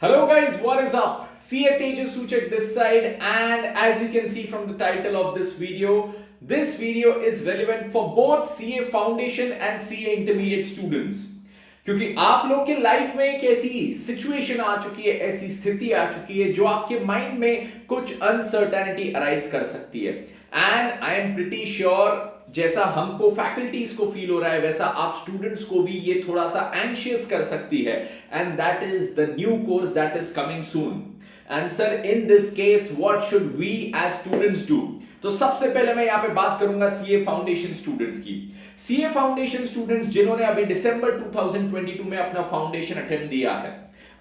Hello guys, what is up? CA Tejas Suchak this side, and as you can see from the title of this video is relevant for both CA Foundation and CA Intermediate students. क्योंकि आप लोग के life में एक ऐसी situation आ चुकी है, ऐसी स्थिति आ चुकी है जो आपके माइंड में कुछ अनसर्टेनिटी अराइज कर सकती है and I am pretty sure जैसा हमको फैकल्टीज को फील हो रहा है वैसा आप स्टूडेंट्स को भी ये थोड़ा सा एंशियस कर सकती है and that is the new course that is coming soon and sir in this case what should we as students do. तो सबसे पहले मैं यहां पे बात करूंगा सीए फाउंडेशन स्टूडेंट्स की। सीए फाउंडेशन स्टूडेंट्स जिन्होंने अभी दिसंबर 2022 में अपना फाउंडेशन अटेम्प्ट दिया है,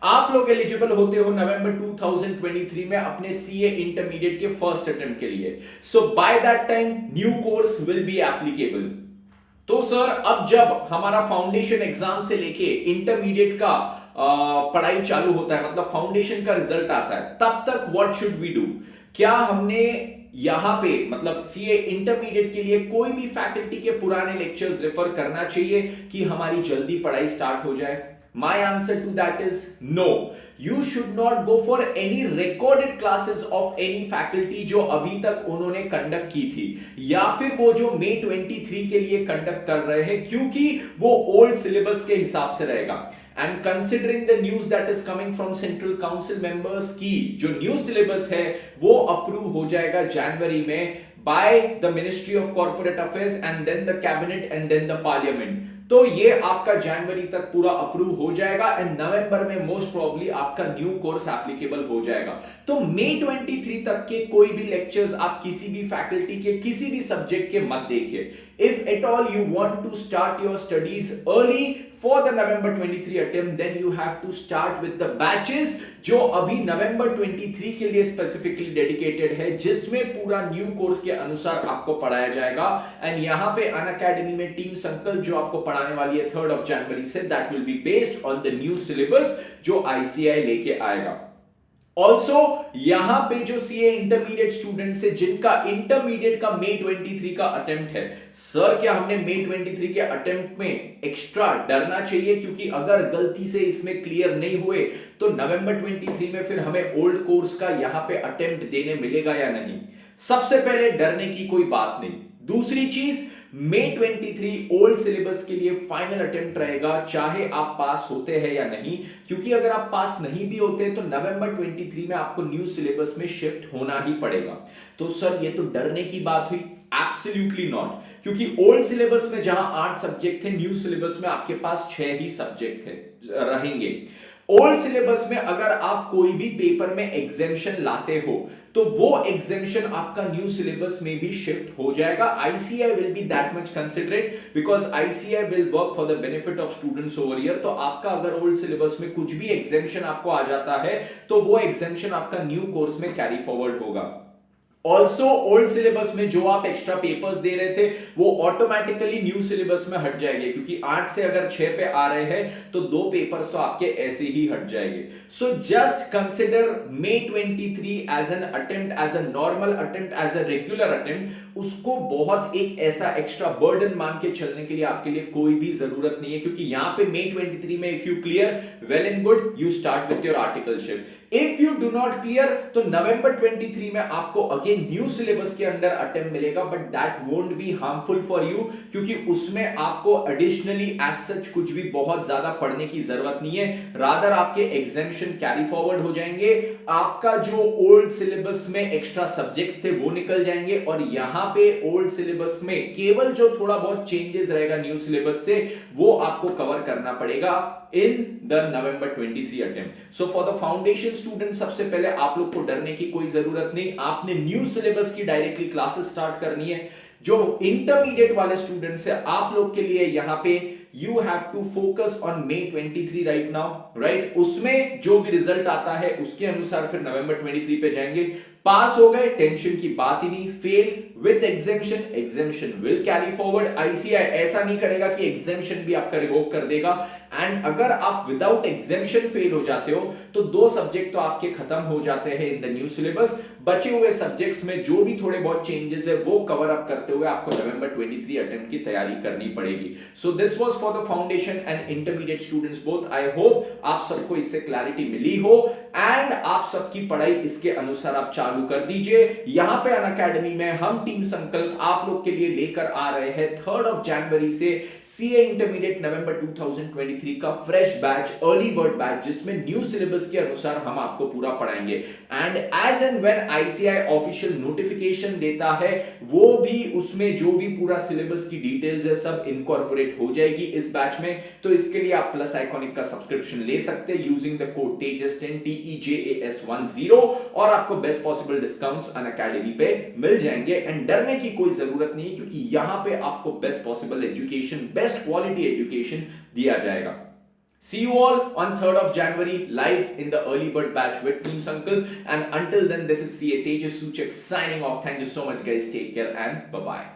आप लोग एलिजिबल होते हो नवंबर 2023 में अपने सीए इंटरमीडिएट के फर्स्ट अटेम्प्ट के लिए। So by that time new course will be applicable. तो सर अब जब हमारा फाउंडेशन एग्जाम से लेके इंटरमीडिएट का पढ़ाई चालू होता है, मतलब फाउंडेशन का रिजल्ट आता है, तब तक व्हाट शुड वी डू? क्या हमने यहां पे मतलब सीए इंटरमीडिएट के लिए कोई भी फैकल्टी के पुराने लेक्चर्स रेफर करना चाहिए कि हमारी जल्दी पढ़ाई स्टार्ट हो जाए? My answer to that is no. You should not go for any recorded classes of any faculty जो अभी तक उन्होंने कंडक्ट की थी या फिर वो जो मई 23 के लिए कंडक्ट कर रहे हैं, क्योंकि वो ओल्ड सिलेबस के हिसाब से रहेगा। And considering the news that is coming from central council members की जो न्यू सिलेबस है वो अप्रूव हो जाएगा जनवरी में by the ministry of corporate affairs and then the cabinet and then the parliament. तो ये आपका जनवरी तक पूरा अप्रूव हो जाएगा एंड नवंबर में मोस्ट प्रोबेबली आपका न्यू कोर्स एप्लीकेबल हो जाएगा। तो मई 23 तक के कोई भी लेक्चर्स आप किसी भी फैकल्टी के किसी भी सब्जेक्ट के मत देखिए। If at all you want to start your studies early for the November 23 attempt, then you have to start with the batches जो अभी November 23 के लिए स्पेसिफिकली डेडिकेटेड है, जिसमें पूरा न्यू कोर्स के अनुसार आपको पढ़ाया जाएगा। एंड यहाँ पे अनअकैडमी में टीम संकल्प जो आपको पढ़ाने वाली है 3rd जनवरी से, that will be based on the new syllabus जो आईसीआई लेके आएगा। ऑल्सो यहां पे जो सीए इंटरमीडिएट स्टूडेंट्स है जिनका इंटरमीडिएट का मई 23 का अटेम्प्ट है, सर क्या हमने मई 23 के अटेम्प्ट में एक्स्ट्रा डरना चाहिए? क्योंकि अगर गलती से इसमें क्लियर नहीं हुए तो नवंबर 23 में फिर हमें ओल्ड कोर्स का यहां पे अटेम्प्ट देने मिलेगा या नहीं? सबसे पहले डरने की कोई बात नहीं। दूसरी चीज, मई 23 ओल्ड सिलेबस के लिए फाइनल अटेम्प्ट रहेगा, चाहे आप पास होते हैं या नहीं, क्योंकि अगर आप पास नहीं भी होते तो नवंबर 23 में आपको न्यू सिलेबस में शिफ्ट होना ही पड़ेगा। तो सर ये तो डरने की बात हुई? एब्सोल्युटली नॉट, क्योंकि ओल्ड सिलेबस में जहां 8 सब्जेक्ट थे, न्यू सिलेबस में आपके पास 6 ही सब्जेक्ट थे रहेंगे। ओल्ड सिलेबस में अगर आप कोई भी पेपर में एग्जेम्पशन लाते हो तो वो एग्जेम्पशन आपका न्यू सिलेबस में भी शिफ्ट हो जाएगा। ICI will be that much considerate because ICI will work for the benefit of students over year. तो आपका अगर ओल्ड सिलेबस में कुछ भी एग्जेम्पशन आपको आ जाता है तो वो एग्जेम्पशन आपका न्यू कोर्स में कैरी फॉरवर्ड होगा। ऑल्सो ओल्ड सिलेबस में जो आप एक्स्ट्रा पेपर्स दे रहे थे वो ऑटोमेटिकली न्यू सिलेबस में हट जाएंगे, क्योंकि 8 से अगर 6 पे आ रहे हैं तो 2 पेपर्स तो आपके ऐसे ही हट जाएंगे। So just consider May 23 as an attempt, as a normal attempt, as a regular attempt. उसको बहुत एक ऐसा एक्स्ट्रा बर्डन मान के चलने के लिए आपके लिए कोई भी जरूरत नहीं है, क्योंकि यहां पे मई 23 में if you clear well and good, you start with your articleship. If you do not clear तो नवंबर 23 में आपको अगेन न्यू सिलेबस के अंदर अटेम्प्ट मिलेगा, but that won't be harmful for you, क्योंकि उसमें आपको एडिशनली एज सच कुछ भी बहुत ज्यादा पढ़ने की जरूरत नहीं है। रादर आपके एग्जामिनेशन कैरी फॉरवर्ड हो जाएंगे, आपका जो ओल्ड सिलेबस में एक्स्ट्रा सब्जेक्ट्स थे वो निकल जाएंगे, और यहां पे ओल्ड सिलेबस में केवल जो थोड़ा बहुत चेंजेस रहेगा न्यू सिलेबस से वो आपको कवर करना पड़ेगा in the November 23 attempt. So for the foundation students, सबसे पहले आप लोग को डरने की कोई जरूरत नहीं, आपने न्यू सिलेबस की डायरेक्टली क्लासेस स्टार्ट करनी है। जो इंटरमीडिएट वाले स्टूडेंट्स है आप लोग के लिए यहाँ पे you have to focus on May 23 right now, right? उसमें जो भी रिजल्ट आता है उसके अनुसार फिर नवंबर 23 पे जाएंगे। पास हो गए, टेंशन की बात ही नहीं। Fail with exemption, exemption will carry forward. ICI ऐसा नहीं करेगा कि एग्जेम्पशन भी आपका रिवोक कर देगा। एंड अगर आप विदाउट एग्जेम्पशन फेल हो जाते हो तो 2 सब्जेक्ट तो आपके खत्म हो जाते हैं इन द न्यू सिलेबस। बचे हुए सब्जेक्ट्स में जो भी थोड़े बहुत चेंजेस है वो कवर अप करते हुए आपको नवंबर 23 अटेम्प्ट की तैयारी करनी पड़ेगी। So this was for the foundation and intermediate students both. I hope आप सबको इससे क्लैरिटी मिली हो एंड आप सबकी पढ़ाई इसके अनुसार आप चालू कर दीजिए। यहां पे अनअकैडमी में हम टीम संकल्प आप लोग के लिए लेकर आ रहे हैं 3 जनवरी से सीए इंटरमीडिएट नवंबर 2023 का fresh batch, early bird batch, जिसमें न्यू सिलेबस के अनुसार हम आपको पूरा पढ़ाएंगे। And as and when ICI official notification देता है वो भी उसमें जो भी पूरा सिलेबस की डिटेल्स है सब इनकॉर्पोरेट हो जाएगी इस बैच में। तो इसके लिए आप प्लस आइकॉनिक का सब्सक्रिप्शन ले सकते हैं यूजिंग द कोड तेजस10 TEJAS10 और आपको बेस्ट पॉसिबल डिस्काउंट्स अनअकैडमी पे मिल जाएंगे। एंड डरने की कोई जरूरत नहीं क्योंकि यहां पे आपको best possible education, best quality education दिया जाएगा। See you all on 3rd of January live in the early bird batch with Team Sankalp. And until then, this is CA Tejas Suchek signing off. Thank you so much, guys. Take care and bye-bye.